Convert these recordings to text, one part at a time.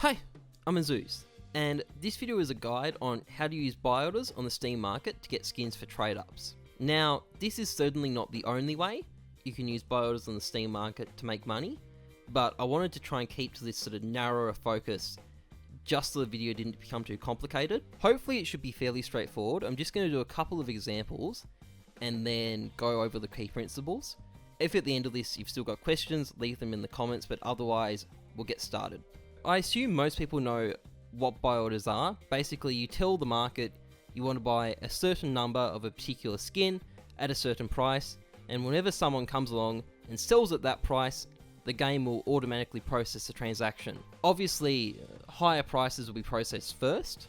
Hi, I'm Heyzeus, and this video is a guide on how to use buy orders on the Steam market to get skins for trade-ups. Now, this is certainly not the only way you can use buy orders on the Steam market to make money, but I wanted to try and keep to this sort of narrower focus just so the video didn't become too complicated. Hopefully it should be fairly straightforward. I'm just going to do a couple of examples and then go over the key principles. If at the end of this you've still got questions, leave them in the comments, but otherwise we'll get started. I assume most people know what buy orders are. Basically, you tell the market you want to buy a certain number of a particular skin at a certain price, and whenever someone comes along and sells at that price, the game will automatically process the transaction. Obviously, higher prices will be processed first.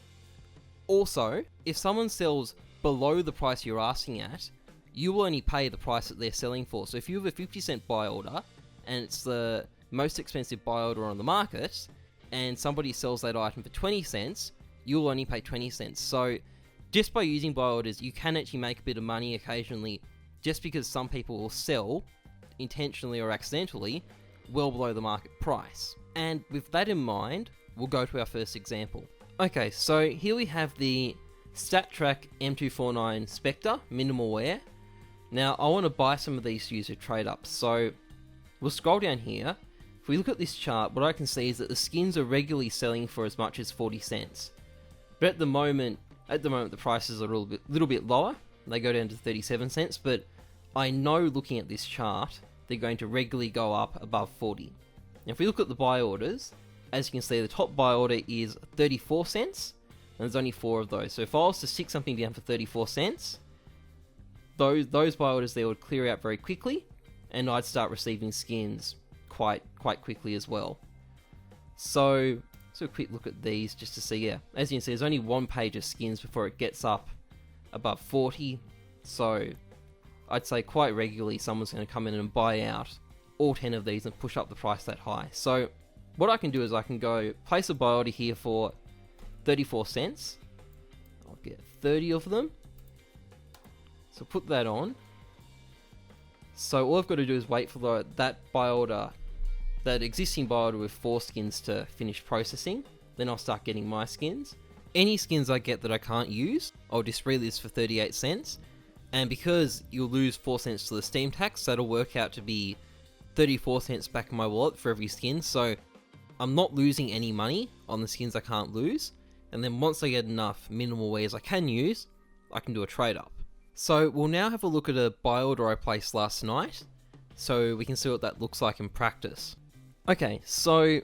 Also, if someone sells below the price you're asking at, you will only pay the price that they're selling for. So if you have a 50-cent buy order, and it's the most expensive buy order on the market, and somebody sells that item for 20 cents, you'll only pay 20 cents. So just by using buy orders, you can actually make a bit of money occasionally, just because some people will sell, intentionally or accidentally, well below the market price. And with that in mind, we'll go to our first example. Okay, so here we have the StatTrak M249 Spectre minimal wear. Now I want to buy some of these user trade ups, so we'll scroll down here. If we look at this chart, what I can see is that the skins are regularly selling for as much as 40 cents. But at the moment the prices are a little bit lower. They go down to 37 cents, but I know looking at this chart, they're going to regularly go up above 40. Now if we look at the buy orders, as you can see, the top buy order is 34 cents, and there's only 4 of those. So if I was to stick something down for 34 cents, those buy orders there would clear out very quickly, and I'd start receiving skins quite quickly as well. So a quick look at these just to see, yeah, as you can see, there's only one page of skins before it gets up above 40, so I'd say quite regularly someone's going to come in and buy out all 10 of these and push up the price that high. So what I can do is I can go place a buy order here for 34 cents. I'll get 30 of them. So put that on. So all I've got to do is wait for that existing buy order with 4 skins to finish processing. Then I'll start getting my skins. Any skins I get that I can't use, I'll just relist for 38 cents. And because you'll lose 4 cents to the Steam tax, that'll work out to be 34 cents back in my wallet for every skin. So I'm not losing any money on the skins I can't lose. And then once I get enough minimal wares I can use, I can do a trade up. So we'll now have a look at a buy order I placed last night, so we can see what that looks like in practice. Okay, so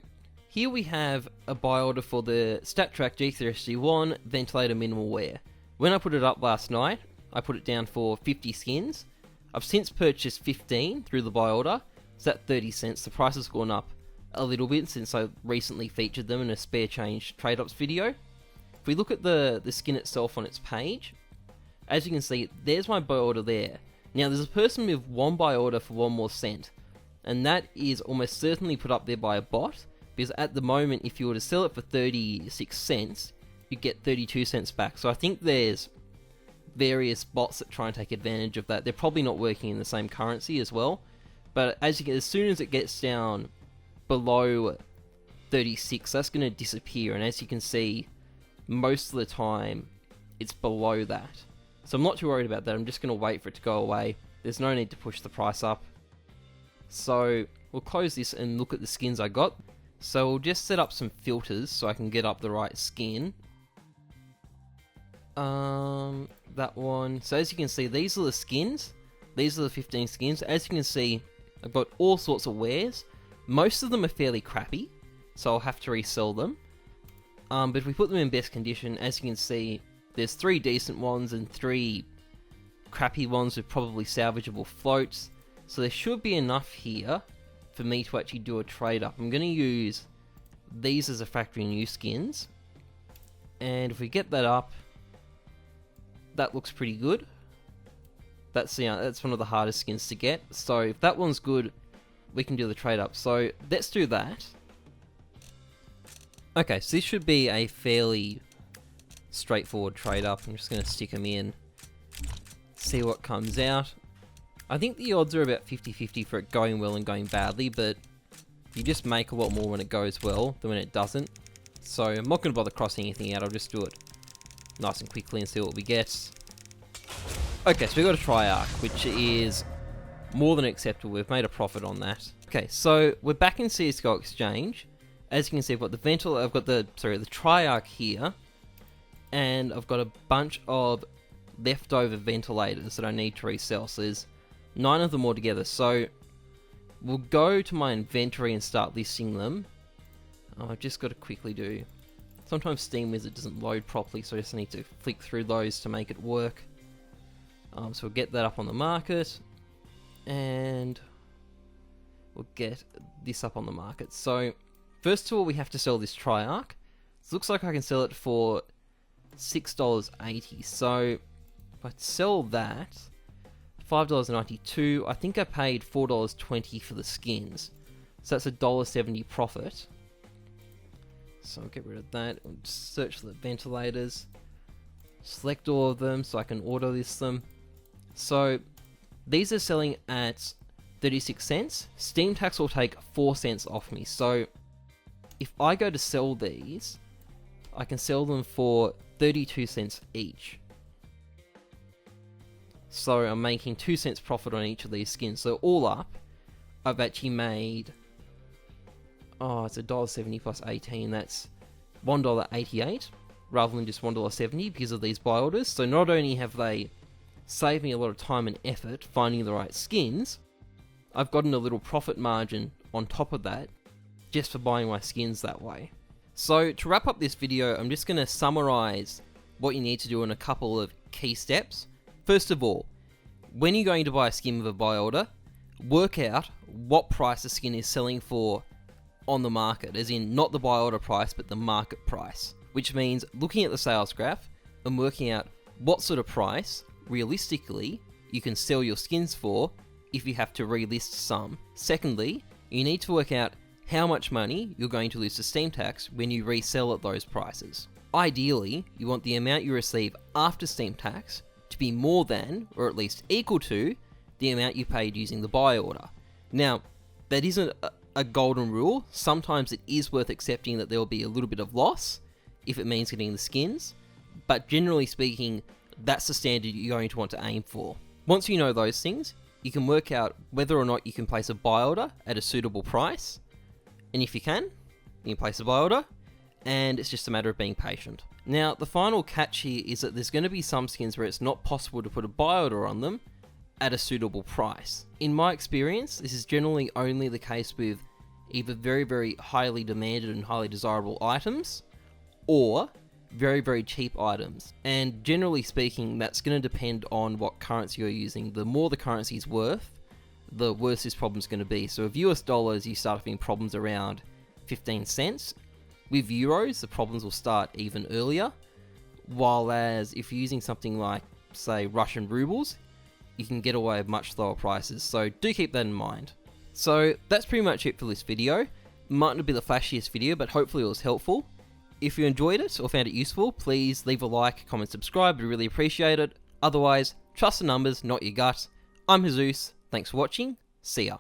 here we have a buy order for the StatTrak G3SG1 ventilator minimal wear. When I put it up last night, I put it down for 50 skins. I've since purchased 15 through the buy order, so that's 30 cents. The price has gone up a little bit since I recently featured them in a spare change trade-ups video. If we look at the skin itself on its page, as you can see, there's my buy order there. Now there's a person with one buy order for 1 more cent, and that is almost certainly put up there by a bot, because at the moment if you were to sell it for 36 cents, you get 32 cents back. So I think there's various bots that try and take advantage of that. They're probably not working in the same currency as well, but as soon as it gets down below 36, that's going to disappear, and as you can see, most of the time it's below that. So I'm not too worried about that. I'm just going to wait for it to go away. There's no need to push the price up. So we'll close this and look at the skins I got. So we'll just set up some filters so I can get up the right skin. That one. So as you can see, these are the skins. These are the 15 skins. As you can see, I've got all sorts of wares. Most of them are fairly crappy, so I'll have to resell them. But if we put them in best condition, as you can see, there's 3 decent ones and 3 crappy ones with probably salvageable floats. So there should be enough here for me to actually do a trade up. I'm going to use these as a factory new skins. And if we get that up, that looks pretty good. That's one of the hardest skins to get. So if that one's good, we can do the trade up. So let's do that. Okay, so this should be a fairly straightforward trade up. I'm just going to stick them in, see what comes out. I think the odds are about 50-50 for it going well and going badly, but you just make a lot more when it goes well than when it doesn't. So I'm not going to bother crossing anything out, I'll just do it nice and quickly and see what we get. Okay, so we've got a Triarch, which is more than acceptable. We've made a profit on that. Okay, so we're back in CSGO Exchange. As you can see, I've got the Triarch here, and I've got a bunch of leftover ventilators that I need to resell. So there's 9 of them all together. So we'll go to my inventory and start listing them. I've just got to quickly do... Sometimes Steam Wizard doesn't load properly, so I just need to flick through those to make it work. So we'll get that up on the market, and we'll get this up on the market. So first of all, we have to sell this Triarch. It looks like I can sell it for $6.80. So if I sell that, $5.92. I think I paid $4.20 for the skins, so that's a $1.70 profit. So I'll get rid of that. I'll just search for the ventilators, select all of them so I can auto list them. So these are selling at 36 cents. Steam tax will take 4 cents off me. So if I go to sell these, I can sell them for 32 cents each. So I'm making 2 cents profit on each of these skins. So all up, I've actually made... Oh, it's $1.70 plus 18. That's $1.88 rather than just $1.70 because of these buy orders. So not only have they saved me a lot of time and effort finding the right skins, I've gotten a little profit margin on top of that just for buying my skins that way. So to wrap up this video, I'm just going to summarize what you need to do in a couple of key steps. First of all, when you're going to buy a skin with a buy order, work out what price the skin is selling for on the market, as in not the buy order price but the market price, which means looking at the sales graph and working out what sort of price realistically you can sell your skins for if you have to relist some. Secondly, you need to work out how much money you're going to lose to Steam tax when you resell at those prices. Ideally, you want the amount you receive after Steam tax to be more than, or at least equal to, the amount you paid using the buy order. Now, that isn't a golden rule. Sometimes it is worth accepting that there will be a little bit of loss if it means getting the skins, but generally speaking, that's the standard you're going to want to aim for. Once you know those things, you can work out whether or not you can place a buy order at a suitable price, and if you can place a buy order, and it's just a matter of being patient. Now, the final catch here is that there's going to be some skins where it's not possible to put a buy order on them at a suitable price. In my experience, this is generally only the case with either very, very highly demanded and highly desirable items, or very, very cheap items. And generally speaking, that's going to depend on what currency you're using. The more the currency is worth, the worse this problem's going to be. So with US dollars, you start having problems around 15 cents. With euros, the problems will start even earlier. While as if you're using something like, say, Russian rubles, you can get away with much lower prices, so do keep that in mind. So that's pretty much it for this video. Might not be the flashiest video, but hopefully it was helpful. If you enjoyed it or found it useful, please leave a like, comment, subscribe, we really appreciate it. Otherwise, trust the numbers, not your gut. I'm Heyzeus, thanks for watching, see ya.